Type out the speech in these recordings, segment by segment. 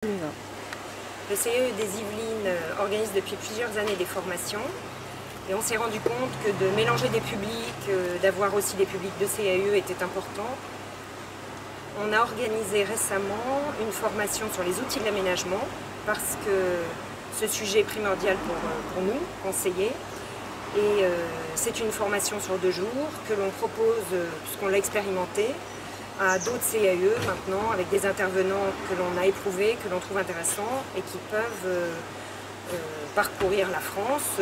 Le CAE des Yvelines organise depuis plusieurs années des formations et on s'est rendu compte que de mélanger des publics, d'avoir aussi des publics de CAE était important. On a organisé récemment une formation sur les outils de l'aménagement parce que ce sujet est primordial pour nous, conseillers. Et c'est une formation sur 2 jours que l'on propose, puisqu'on l'a expérimenté, à d'autres CAE maintenant, avec des intervenants que l'on a éprouvés, que l'on trouve intéressants et qui peuvent parcourir la France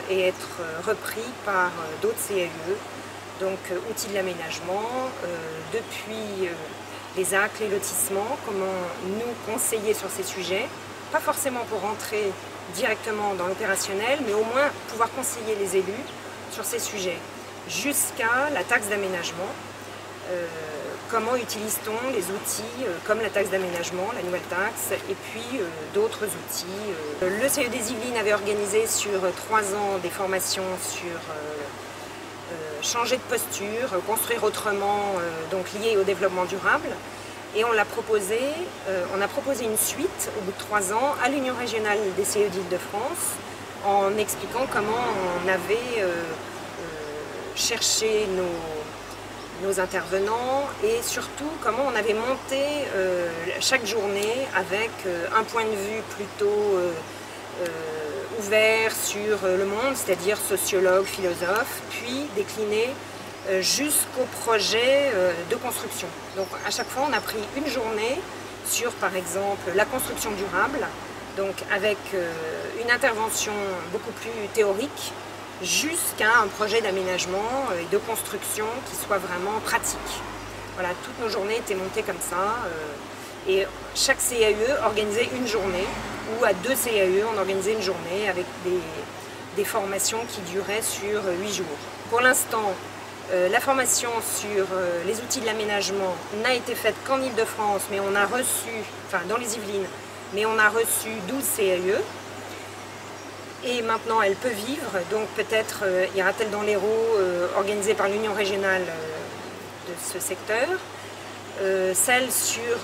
et être repris par d'autres CAE. Donc outils de l'aménagement, depuis les actes, les lotissements, comment nous conseiller sur ces sujets, pas forcément pour rentrer directement dans l'opérationnel, mais au moins pouvoir conseiller les élus sur ces sujets, jusqu'à la taxe d'aménagement. Comment utilise-t-on les outils comme la taxe d'aménagement, la nouvelle taxe, et puis d'autres outils. Le CAE des Yvelines avait organisé sur 3 ans des formations sur changer de posture, construire autrement, donc lié au développement durable. Et on a proposé une suite au bout de 3 ans à l'Union régionale des CAE d'Île-de-France en expliquant comment on avait cherché nos intervenants et surtout comment on avait monté chaque journée avec un point de vue plutôt ouvert sur le monde, c'est-à-dire sociologue, philosophe, puis décliné jusqu'au projet de construction. Donc à chaque fois on a pris une journée sur par exemple la construction durable, donc avec une intervention beaucoup plus théorique, jusqu'à un projet d'aménagement et de construction qui soit vraiment pratique. Voilà, toutes nos journées étaient montées comme ça et chaque CAE organisait une journée ou à 2 CAE on organisait une journée avec des formations qui duraient sur 8 jours. Pour l'instant, la formation sur les outils de l'aménagement n'a été faite qu'en Île-de-France, mais on a reçu, enfin dans les Yvelines, mais on a reçu 12 CAE. Et maintenant, elle peut vivre, donc peut-être ira-t-elle dans l'Hérault, organisée par l'Union régionale de ce secteur. Celle sur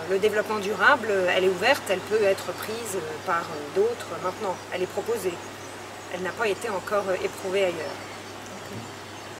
le développement durable, elle est ouverte, elle peut être prise par d'autres maintenant. Elle est proposée. Elle n'a pas été encore éprouvée ailleurs.